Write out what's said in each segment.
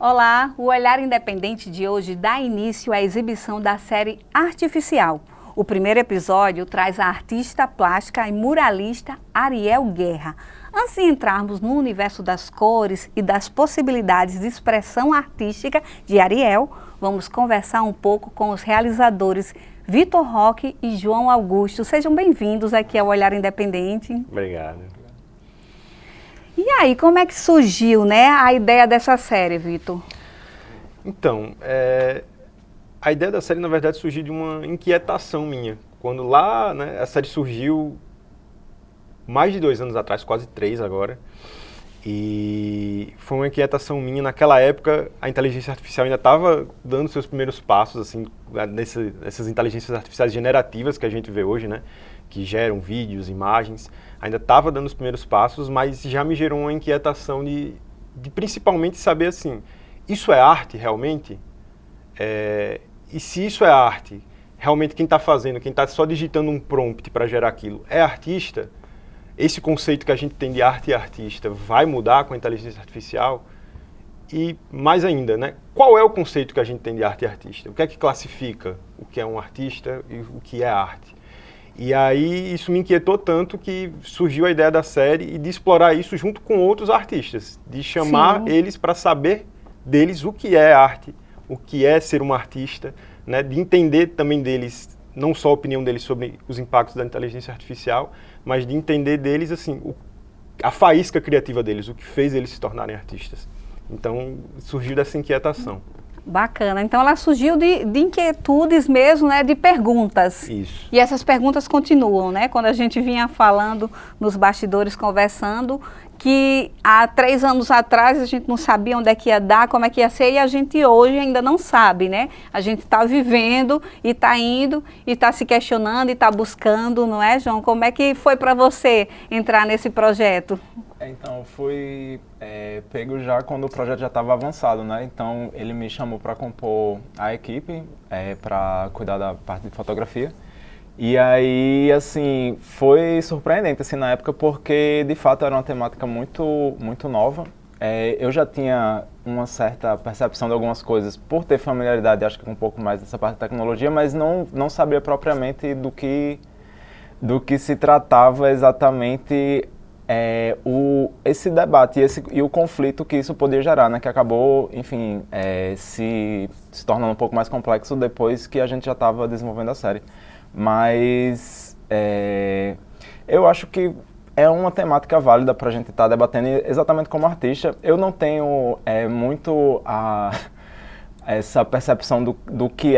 Olá, o Olhar Independente de hoje dá início à exibição da série Artificial. O primeiro episódio traz a artista plástica e muralista Ariel Guerra. Antes de entrarmos no universo das cores e das possibilidades de expressão artística de Ariel, vamos conversar um pouco com os realizadores Vitor Roque e João Augusto. Sejam bem-vindos aqui ao Olhar Independente. Obrigado. E aí, como é que surgiu, né, a ideia dessa série, Vitor? Então, a ideia da série, na verdade, surgiu de uma inquietação minha. Quando lá, né, a série surgiu mais de 2 anos atrás, quase 3 agora, e foi uma inquietação minha. Naquela época, a inteligência artificial ainda estava dando seus primeiros passos, assim, nessas inteligências artificiais generativas que a gente vê hoje, né, que geram vídeos, imagens, ainda estava dando os primeiros passos, mas já me gerou uma inquietação de principalmente saber assim, isso é arte realmente? E se isso é arte, realmente quem está fazendo, quem está só digitando um prompt para gerar aquilo, é artista? Esse conceito que a gente tem de arte e artista vai mudar com a inteligência artificial? E mais ainda, né? Qual é o conceito que a gente tem de arte e artista? O que é que classifica o que é um artista e o que é arte? E aí isso me inquietou tanto que surgiu a ideia da série e de explorar isso junto com outros artistas, de chamar eles para saber deles o que é arte, o que é ser um artista, né? De entender também deles, não só a opinião deles sobre os impactos da inteligência artificial, mas de entender deles assim, a faísca criativa deles, o que fez eles se tornarem artistas. Então surgiu dessa inquietação. Bacana. Então ela surgiu de inquietudes mesmo, né, de perguntas. Isso. E essas perguntas continuam, né? Quando a gente vinha falando nos bastidores, conversando, que há 3 anos atrás a gente não sabia onde é que ia dar, como é que ia ser, e a gente hoje ainda não sabe, né? A gente está vivendo e está indo e está se questionando e está buscando, não é, João? Como é que foi para você entrar nesse projeto? Então, fui pego já quando o projeto já estava avançado, né? Então, ele me chamou para compor a equipe, para cuidar da parte de fotografia. E aí, assim, foi surpreendente, assim, na época, porque, de fato, era uma temática muito, muito nova. Eu já tinha uma certa percepção de algumas coisas por ter familiaridade, acho que com um pouco mais dessa parte de tecnologia, mas não sabia propriamente do que se tratava exatamente esse debate e o conflito que isso poderia gerar, né? Que acabou, enfim, se tornando um pouco mais complexo depois que a gente já estava desenvolvendo a série. Mas eu acho que é uma temática válida para a gente estar debatendo exatamente como artista. Eu não tenho muito essa percepção do que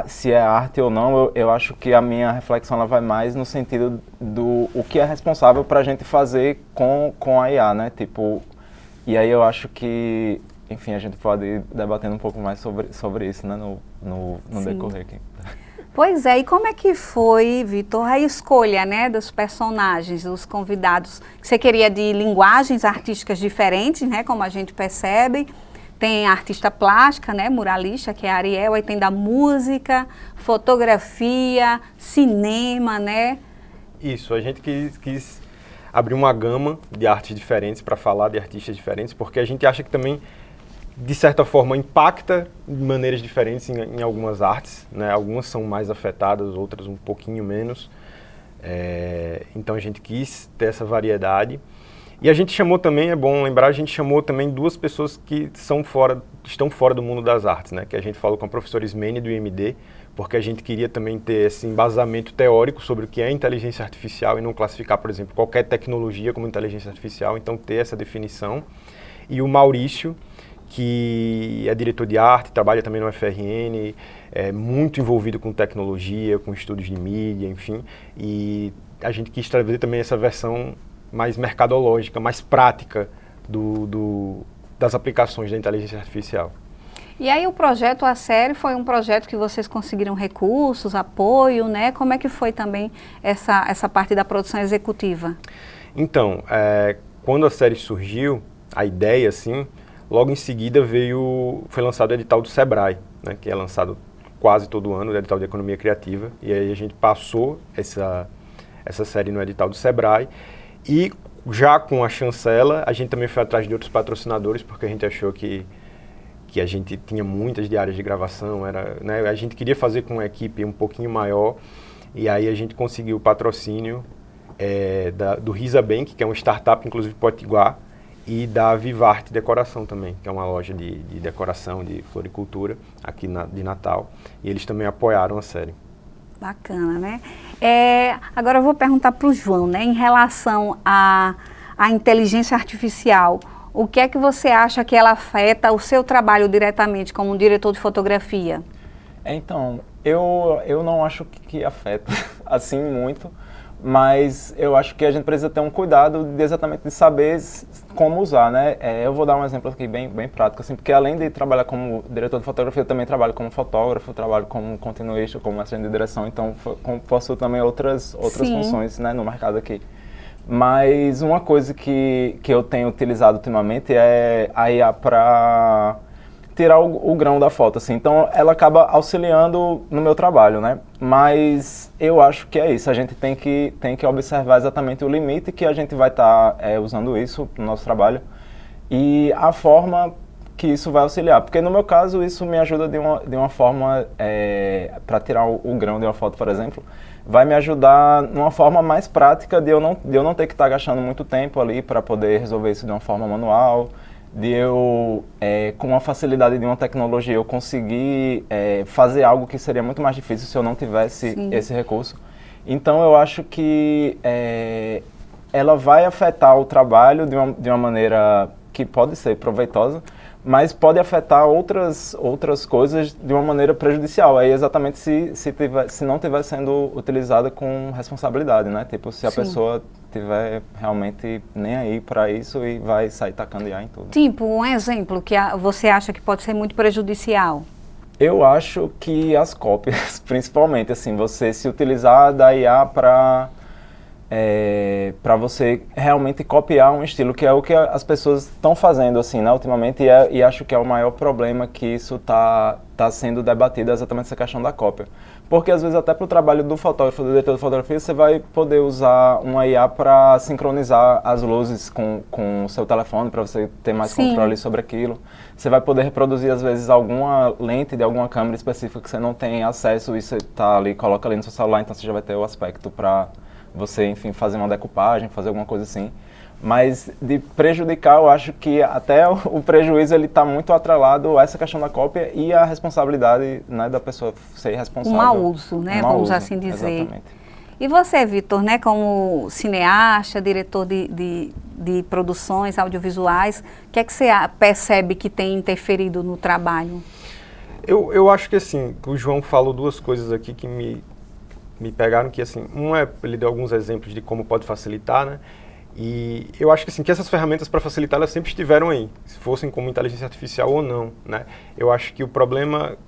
se é arte ou não. Eu acho que a minha reflexão ela vai mais no sentido do o que é responsável para a gente fazer com a IA, né? Tipo, e aí eu acho que, enfim, a gente pode ir debatendo um pouco mais sobre isso, né? No decorrer aqui. Pois é, e como é que foi, Vitor, a escolha, né, dos personagens, dos convidados? Você queria de linguagens artísticas diferentes, né, como a gente percebe. Tem a artista plástica, né, muralista, que é a Ariel, aí tem da música, fotografia, cinema, né? Isso, a gente quis abrir uma gama de artes diferentes para falar de artistas diferentes, porque a gente acha que também, de certa forma, impacta de maneiras diferentes em algumas artes, né? Algumas são mais afetadas, outras um pouquinho menos. Então a gente quis ter essa variedade. E a gente chamou também, é bom lembrar, a gente chamou também 2 pessoas que estão fora do mundo das artes, né? Que a gente falou com a professora Ismene do IMD, porque a gente queria também ter esse embasamento teórico sobre o que é inteligência artificial e não classificar, por exemplo, qualquer tecnologia como inteligência artificial, então ter essa definição. E o Maurício, que é diretor de arte, trabalha também no FRN, é muito envolvido com tecnologia, com estudos de mídia, enfim, e a gente quis trazer também essa versão mais mercadológica, mais prática das aplicações da inteligência artificial. E aí o projeto, a série, foi um projeto que vocês conseguiram recursos, apoio, né? Como é que foi também essa parte da produção executiva? Então, quando a série surgiu, a ideia, assim, logo em seguida foi lançado o edital do Sebrae, né? Que é lançado quase todo ano, o edital de economia criativa, e aí a gente passou essa série no edital do Sebrae. E já com a chancela, a gente também foi atrás de outros patrocinadores, porque a gente achou que que a gente tinha muitas diárias de gravação, né, a gente queria fazer com uma equipe um pouquinho maior, e aí a gente conseguiu o patrocínio do Risa Bank, que é uma startup, inclusive potiguar, e da Vivarte Decoração também, que é uma loja de decoração, de floricultura, aqui de Natal. E eles também apoiaram a série. Bacana, né? Agora eu vou perguntar para o João, né? Em relação à inteligência artificial, o que é que você acha que ela afeta o seu trabalho diretamente como diretor de fotografia? Então, eu não acho que afeta assim muito, mas eu acho que a gente precisa ter um cuidado exatamente de saber como usar, né? Eu vou dar um exemplo aqui bem prático, assim, porque além de trabalhar como diretor de fotografia, eu também trabalho como fotógrafo, trabalho como continuista, como assistente de direção, então possuo também outras funções, né, no mercado aqui. Mas uma coisa que eu tenho utilizado ultimamente é a IA para tirar o grão da foto, assim. Então, ela acaba auxiliando no meu trabalho, né? Mas eu acho que é isso. A gente tem que observar exatamente o limite que a gente vai estar usando isso no nosso trabalho e a forma que isso vai auxiliar. Porque, no meu caso, isso me ajuda de uma forma, para tirar o grão de uma foto, por exemplo, vai me ajudar numa forma mais prática de eu não ter que estar gastando muito tempo ali para poder resolver isso de uma forma manual, de eu, com a facilidade de uma tecnologia, eu conseguir fazer algo que seria muito mais difícil se eu não tivesse esse recurso. Então, eu acho que ela vai afetar o trabalho de uma maneira que pode ser proveitosa, mas pode afetar outras coisas de uma maneira prejudicial. Aí exatamente se não estiver sendo utilizada com responsabilidade, né? Tipo, se a pessoa tiver realmente nem aí para isso e vai sair tacando IA em tudo. Tipo, um exemplo que você acha que pode ser muito prejudicial? Eu acho que as cópias, principalmente, assim, você se utilizar da IA para você realmente copiar um estilo, que é o que as pessoas estão fazendo, assim, né, ultimamente, e acho que é o maior problema que isso tá sendo debatido, exatamente essa questão da cópia. Porque, às vezes, até para o trabalho do fotógrafo, do diretor de fotografia, você vai poder usar uma IA para sincronizar as luzes com o seu telefone, para você ter mais controle sobre aquilo. Você vai poder reproduzir, às vezes, alguma lente de alguma câmera específica que você não tem acesso, e você tá ali, coloca ali no seu celular, então você já vai ter o aspecto para você, enfim, fazer uma decupagem, fazer alguma coisa assim. Mas de prejudicar, eu acho que até o prejuízo ele está muito atrelado a essa questão da cópia e a responsabilidade, né, da pessoa ser responsável. Um mau uso, né? Vamos assim dizer. Exatamente. E você, Vitor, né, como cineasta, diretor de produções audiovisuais, o que é que você percebe que tem interferido no trabalho? Eu acho que assim, o João falou duas coisas aqui que me pegaram, que assim, ele deu alguns exemplos de como pode facilitar, né? E eu acho que assim, que essas ferramentas para facilitar, elas sempre estiveram aí, se fossem como inteligência artificial ou não, né? Eu acho que o problema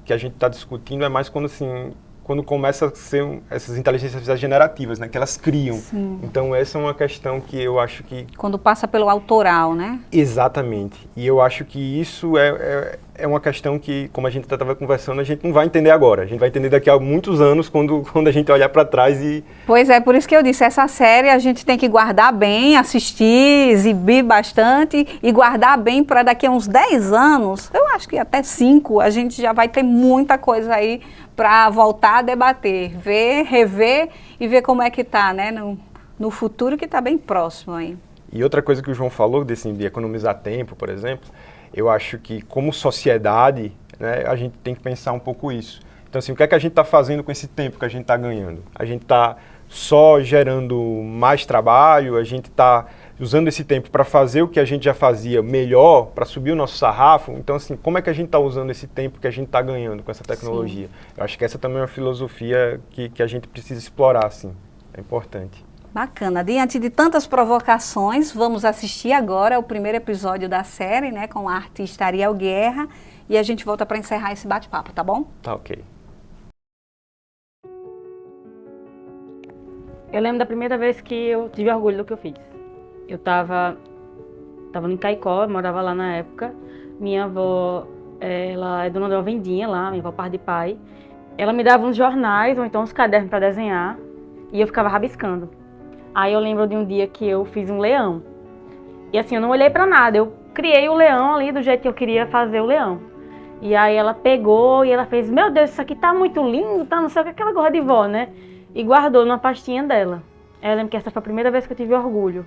que a gente está discutindo é mais quando começa a ser essas inteligências artificiais generativas, né? Que elas criam. Sim. Então essa é uma questão que eu acho que... Quando passa pelo autoral, né? Exatamente. E eu acho que isso é uma questão que, como a gente estava conversando, a gente não vai entender agora. A gente vai entender daqui a muitos anos, quando a gente olhar para trás e... Pois é, por isso que eu disse, essa série a gente tem que guardar bem, assistir, exibir bastante e guardar bem para daqui a uns 10 anos, eu acho que até 5, a gente já vai ter muita coisa aí para voltar a debater, ver, rever e ver como é que está, né, no futuro que está bem próximo aí. E outra coisa que o João falou, de economizar tempo, por exemplo, eu acho que como sociedade, né, a gente tem que pensar um pouco isso. Então, assim, o que é que a gente está fazendo com esse tempo que a gente está ganhando? A gente está só gerando mais trabalho, a gente está usando esse tempo para fazer o que a gente já fazia melhor, para subir o nosso sarrafo. Então, assim, como é que a gente está usando esse tempo que a gente está ganhando com essa tecnologia? Sim. Eu acho que essa também é uma filosofia que a gente precisa explorar, assim. É importante. Bacana. Diante de tantas provocações, vamos assistir agora o primeiro episódio da série, né, com a artista Ariel Guerra, e a gente volta para encerrar esse bate-papo, tá bom? Tá ok. Eu lembro da primeira vez que eu tive orgulho do que eu fiz. Eu tava em Caicó, eu morava lá na época. Minha avó, ela é dona de uma vendinha lá, minha avó par de pai. Ela me dava uns jornais ou então uns cadernos para desenhar e eu ficava rabiscando. Aí eu lembro de um dia que eu fiz um leão. E assim, eu não olhei para nada, eu criei o leão ali do jeito que eu queria fazer o leão. E aí ela pegou e ela fez, meu Deus, isso aqui tá muito lindo, tá não sei o que, aquela gorra de vó, né? E guardou numa pastinha dela. Eu lembro que essa foi a primeira vez que eu tive orgulho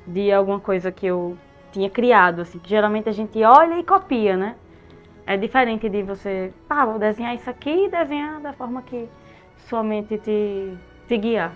de alguma coisa que eu tinha criado, assim, que geralmente a gente olha e copia, né? É diferente de você, vou desenhar isso aqui e desenhar da forma que sua mente te guiar.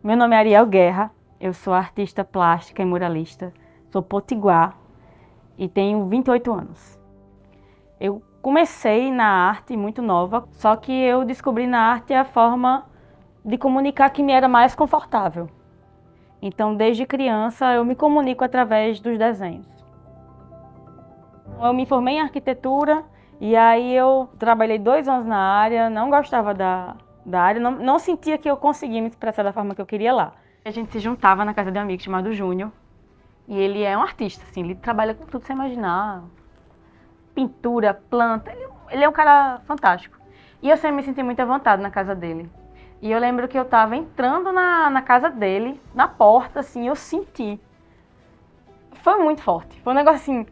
Meu nome é Ariel Guerra, eu sou artista plástica e muralista, sou potiguar e tenho 28 anos. Eu comecei na arte muito nova, só que eu descobri na arte a forma de comunicar que me era mais confortável. Então, desde criança, eu me comunico através dos desenhos. Eu me formei em arquitetura e aí eu trabalhei 2 anos na área, não gostava da área, não sentia que eu conseguia me expressar da forma que eu queria lá. A gente se juntava na casa de um amigo chamado Júnior, e ele é um artista, assim, ele trabalha com tudo que você imaginar, pintura, planta, ele é um cara fantástico. E eu sempre me senti muito à vontade na casa dele. E eu lembro que eu estava entrando na casa dele, na porta, assim, eu senti. Foi muito forte, foi um negócio assim,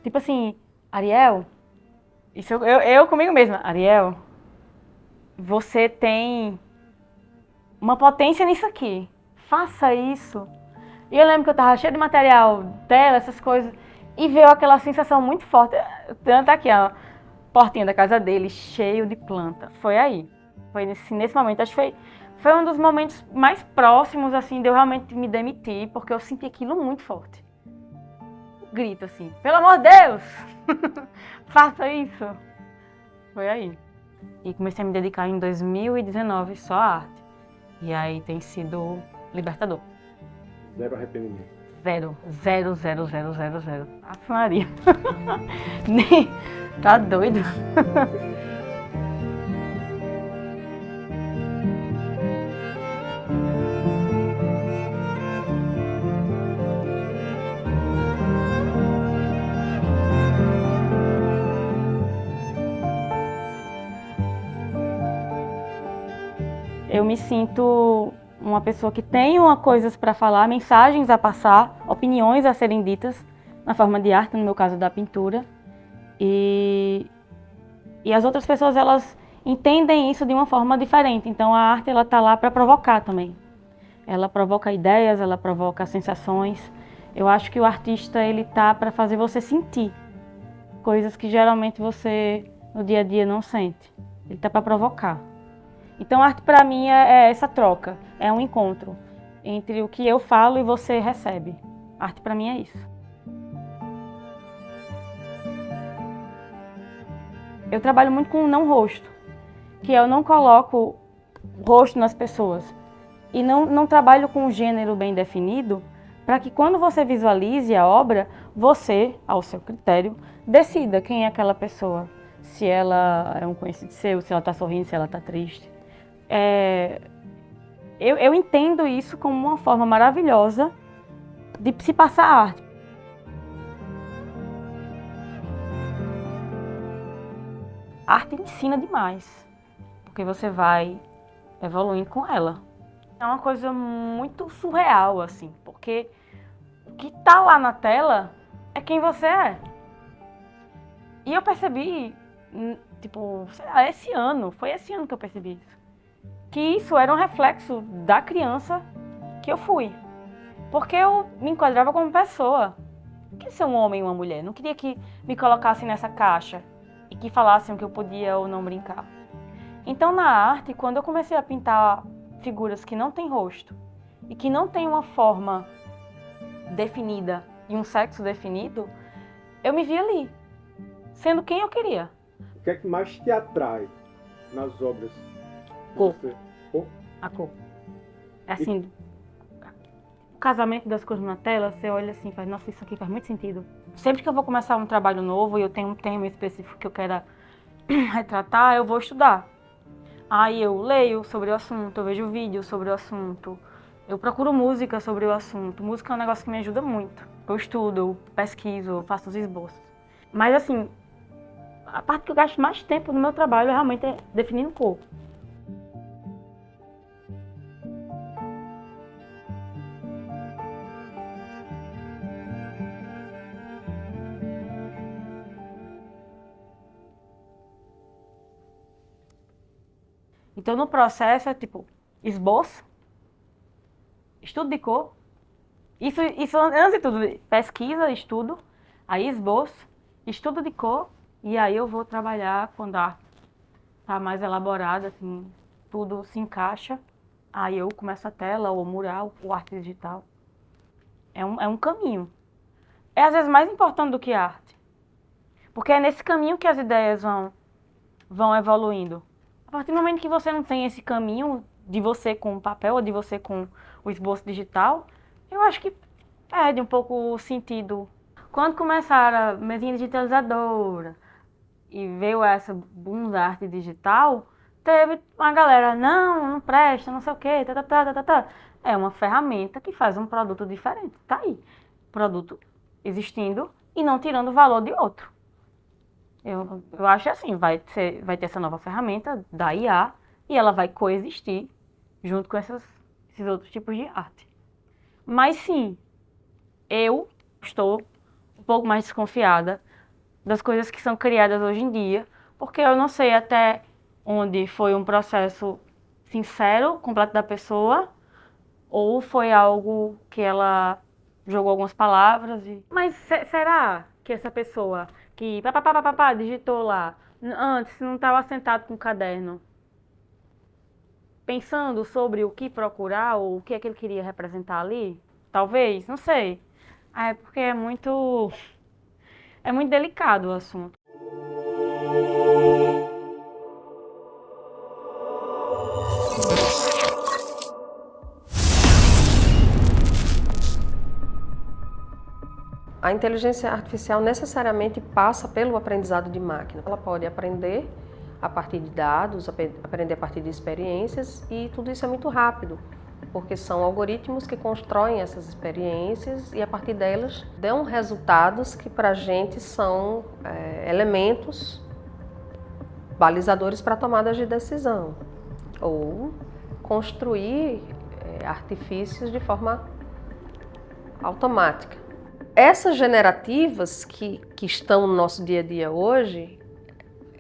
tipo assim, Ariel, isso eu comigo mesma, Ariel, você tem uma potência nisso aqui, faça isso. E eu lembro que eu tava cheia de material dela, essas coisas, e veio aquela sensação muito forte. Tanto aqui, a portinha da casa dele, cheio de planta. Foi aí, foi nesse momento. Acho que foi um dos momentos mais próximos, assim, de eu realmente me demitir, porque eu senti aquilo muito forte. Grito assim, pelo amor de Deus, faça isso. Foi aí. E comecei a me dedicar em 2019 só à arte. E aí tem sido libertador. Zero arrependimento. Zero. Ave Maria. Nem... Tá doido? Eu me sinto uma pessoa que tem coisas para falar, mensagens a passar, opiniões a serem ditas na forma de arte, no meu caso da pintura. E as outras pessoas, elas entendem isso de uma forma diferente. Então a arte, ela tá lá para provocar também. Ela provoca ideias, ela provoca sensações. Eu acho que o artista, ele tá para fazer você sentir coisas que geralmente você no dia a dia não sente. Ele tá para provocar. Então a arte para mim é essa troca, é um encontro entre o que eu falo e você recebe. A arte para mim é isso. Eu trabalho muito com não rosto, que eu não coloco rosto nas pessoas. E não trabalho com um gênero bem definido, para que quando você visualize a obra, você, ao seu critério, decida quem é aquela pessoa. Se ela é um conhecido seu, se ela está sorrindo, se ela está triste. Eu entendo isso como uma forma maravilhosa de se passar arte. A arte ensina demais, porque você vai evoluindo com ela. É uma coisa muito surreal, assim, porque o que está lá na tela é quem você é. E eu percebi, tipo, sei lá, foi esse ano que eu percebi isso. Que isso era um reflexo da criança que eu fui. Porque eu me enquadrava como pessoa. Não queria ser um homem e uma mulher. Não queria que me colocassem nessa caixa e que falassem que eu podia ou não brincar. Então, na arte, quando eu comecei a pintar figuras que não têm rosto e que não têm uma forma definida e um sexo definido, eu me vi ali, sendo quem eu queria. O que é que mais te atrai nas obras? Cor. A cor. É assim, o casamento das cores na tela, você olha assim e faz, nossa, isso aqui faz muito sentido. Sempre que eu vou começar um trabalho novo e eu tenho um tema específico que eu retratar, eu vou estudar. Aí eu leio sobre o assunto, eu vejo vídeos sobre o assunto, eu procuro música sobre o assunto. Música é um negócio que me ajuda muito. Eu estudo, eu pesquiso, eu faço os esboços. Mas assim, a parte que eu gasto mais tempo no meu trabalho realmente é definindo cor. Então no processo é tipo esboço, estudo de cor, isso antes de tudo, pesquisa, estudo, aí esboço, estudo de cor, e aí eu vou trabalhar quando a arte tá mais elaborada, assim, tudo se encaixa, aí eu começo a tela, ou mural, ou arte digital. É um caminho. É às vezes mais importante do que a arte, porque é nesse caminho que as ideias vão evoluindo. A partir do momento que você não tem esse caminho de você com o papel ou de você com o esboço digital, eu acho que perde um pouco o sentido. Quando começaram a mesinha digitalizadora e veio essa boom da arte digital, teve uma galera, não presta, não sei o quê, tá. É uma ferramenta que faz um produto diferente, tá aí. Produto existindo e não tirando o valor de outro. Eu acho assim, vai ter essa nova ferramenta da IA e ela vai coexistir junto com esses outros tipos de arte. Mas sim, eu estou um pouco mais desconfiada das coisas que são criadas hoje em dia, porque eu não sei até onde foi um processo sincero, completo da pessoa, ou foi algo que ela jogou algumas palavras e... Mas será que essa pessoa que digitou lá, antes não estava sentado com o caderno, pensando sobre o que procurar ou o que é que ele queria representar ali? Talvez, não sei. É porque é muito delicado o assunto. A inteligência artificial necessariamente passa pelo aprendizado de máquina. Ela pode aprender a partir de dados, aprender a partir de experiências, e tudo isso é muito rápido, porque são algoritmos que constroem essas experiências e a partir delas dão resultados que para a gente são elementos balizadores para tomadas de decisão, ou construir artifícios de forma automática. Essas generativas que estão no nosso dia a dia hoje,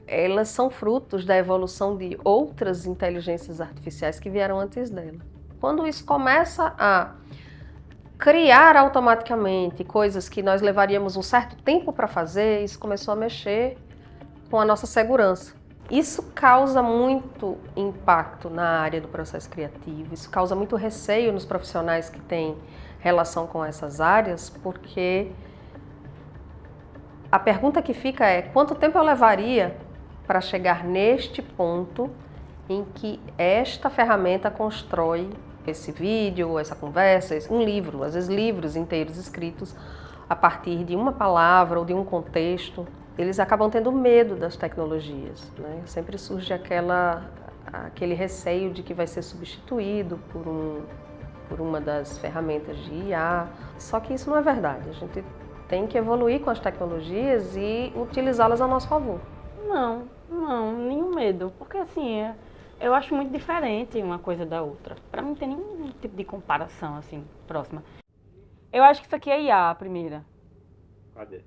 elas são frutos da evolução de outras inteligências artificiais que vieram antes dela. Quando isso começa a criar automaticamente coisas que nós levaríamos um certo tempo para fazer, isso começou a mexer com a nossa segurança. Isso causa muito impacto na área do processo criativo, isso causa muito receio nos profissionais que têm relação com essas áreas, porque a pergunta que fica é: quanto tempo eu levaria para chegar neste ponto em que esta ferramenta constrói esse vídeo, essa conversa, um livro, às vezes livros inteiros escritos a partir de uma palavra ou de um contexto. Eles acabam tendo medo das tecnologias, né? Sempre surge aquele receio de que vai ser substituído por uma das ferramentas de IA, só que isso não é verdade. A gente tem que evoluir com as tecnologias e utilizá-las a nosso favor. Não, nenhum medo, porque assim, eu acho muito diferente uma coisa da outra. Pra mim não tem nenhum tipo de comparação assim, próxima. Eu acho que isso aqui é IA, a primeira. Cadê?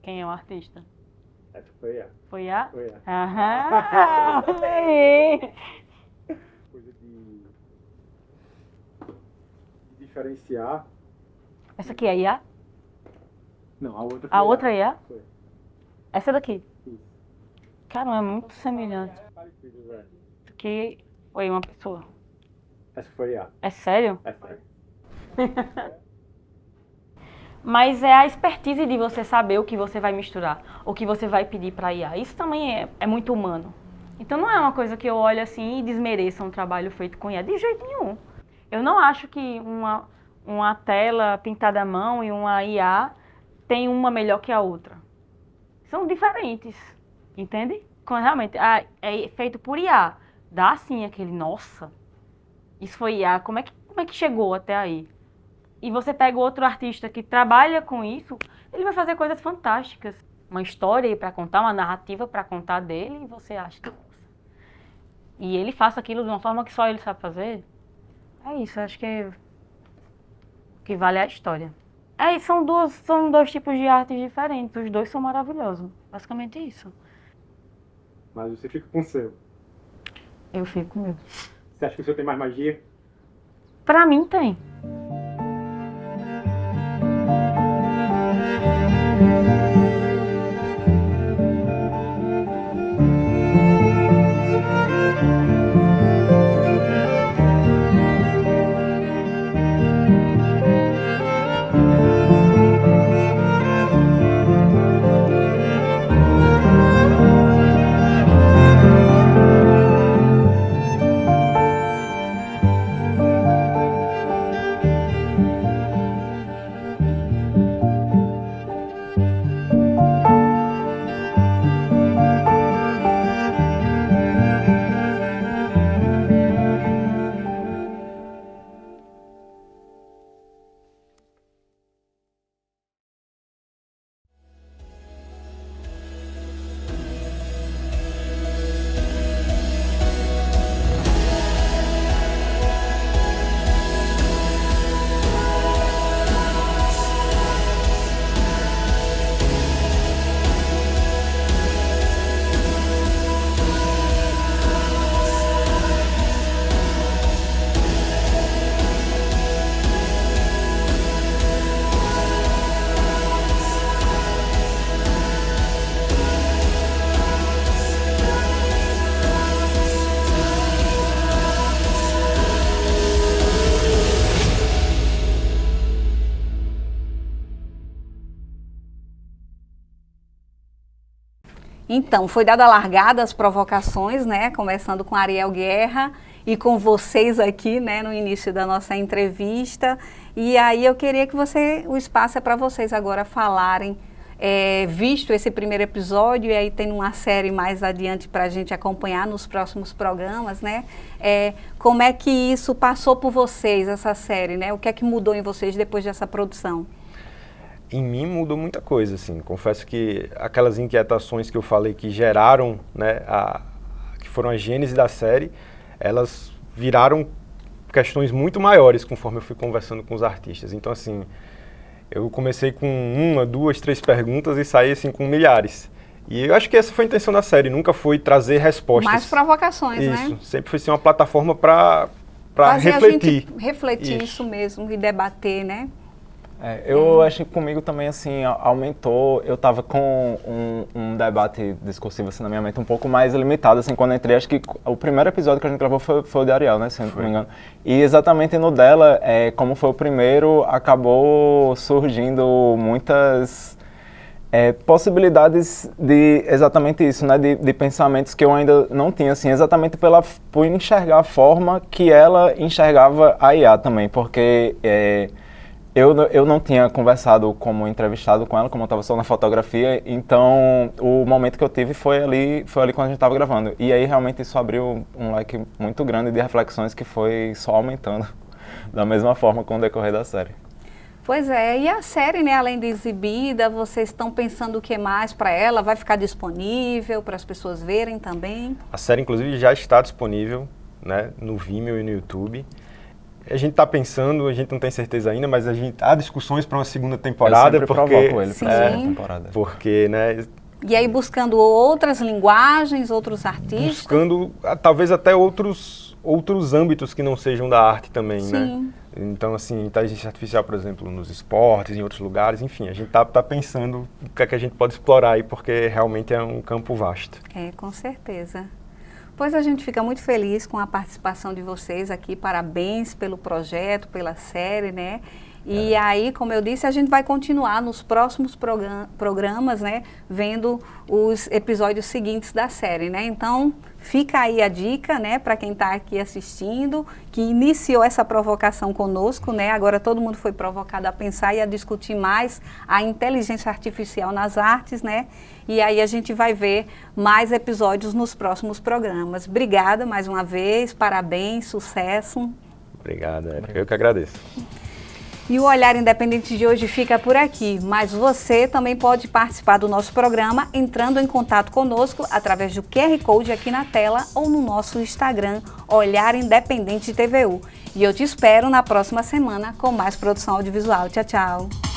Quem é o artista? Essa foi IA. Foi IA? Foi IA. Aham! Coisa de diferenciar. Essa aqui é IA? Não, a outra foi A outra é IA? Foi. Essa daqui? Isso. Caramba, é muito semelhante. Parecido, velho. Isso aqui foi uma pessoa. Essa foi IA. É sério? É sério. Mas é a expertise de você saber o que você vai misturar, o que você vai pedir para IA. Isso também é muito humano. Então não é uma coisa que eu olho assim e desmereça um trabalho feito com IA, de jeito nenhum. Eu não acho que uma tela pintada à mão e uma IA tem uma melhor que a outra. São diferentes. Entende? Quando realmente é feito por IA, dá assim aquele, nossa, isso foi IA, como é que chegou até aí? E você pega outro artista que trabalha com isso, ele vai fazer coisas fantásticas. Uma história para contar, uma narrativa para contar dele, e você acha que... E ele faça aquilo de uma forma que só ele sabe fazer. É isso, acho que vale a história. São dois tipos de artes diferentes, os dois são maravilhosos. Basicamente isso. Mas você fica com o seu. Eu fico com o meu. Você acha que o seu tem mais magia? Pra mim tem. Então, foi dada a largada as provocações, né? Começando com Ariel Guerra e com vocês aqui, né? No início da nossa entrevista. E aí eu queria que o espaço é para vocês agora falarem, visto esse primeiro episódio, e aí tem uma série mais adiante para a gente acompanhar nos próximos programas, né? Como é que isso passou por vocês, essa série, né? O que é que mudou em vocês depois dessa produção? Em mim mudou muita coisa, assim. Confesso que aquelas inquietações que eu falei que geraram, né, que foram a gênese da série, elas viraram questões muito maiores conforme eu fui conversando com os artistas. Então, assim, eu comecei com 1, 2, 3 perguntas e saí, assim, com milhares. E eu acho que essa foi a intenção da série, nunca foi trazer respostas. Mais provocações, né? Isso, sempre foi ser uma plataforma para refletir. A gente refletir isso mesmo e debater, né? Eu acho que comigo também, assim, aumentou. Eu tava com um debate discursivo, assim, na minha mente um pouco mais limitado, assim, quando eu entrei. Acho que o primeiro episódio que a gente gravou foi o de Ariel, né, se não me engano. E exatamente no dela, como foi o primeiro, acabou surgindo muitas possibilidades de exatamente isso, né, de pensamentos que eu ainda não tinha, assim, exatamente por enxergar a forma que ela enxergava a IA também, porque... Eu não tinha conversado como entrevistado com ela, como eu estava só na fotografia, então o momento que eu tive foi ali quando a gente estava gravando. E aí realmente isso abriu um leque muito grande de reflexões que foi só aumentando da mesma forma com o decorrer da série. Pois é, e a série, né, além de exibida, vocês estão pensando o que mais para ela? Vai ficar disponível para as pessoas verem também? A série, inclusive, já está disponível, né, no Vimeo e no YouTube. A gente está pensando, a gente não tem certeza ainda, mas há discussões para uma segunda temporada. Eu sempre provoco ele para a segunda temporada. Porque, né... E aí buscando outras linguagens, outros artistas? Buscando, talvez até outros âmbitos que não sejam da arte também, né? Então, assim, inteligência artificial, por exemplo, nos esportes, em outros lugares, enfim, a gente tá pensando o que é que a gente pode explorar aí, porque realmente é um campo vasto. Com certeza. Pois a gente fica muito feliz com a participação de vocês aqui, parabéns pelo projeto, pela série, né? E aí, como eu disse, a gente vai continuar nos próximos programas, né, vendo os episódios seguintes da série, né? Então, fica aí a dica, né, para quem está aqui assistindo, que iniciou essa provocação conosco, né? Agora todo mundo foi provocado a pensar e a discutir mais a inteligência artificial nas artes, né? E aí a gente vai ver mais episódios nos próximos programas. Obrigada mais uma vez, parabéns, sucesso. Obrigado, Érica. Eu que agradeço. E o Olhar Independente de hoje fica por aqui, mas você também pode participar do nosso programa entrando em contato conosco através do QR Code aqui na tela ou no nosso Instagram, Olhar Independente TVU. E eu te espero na próxima semana com mais produção audiovisual. Tchau, tchau!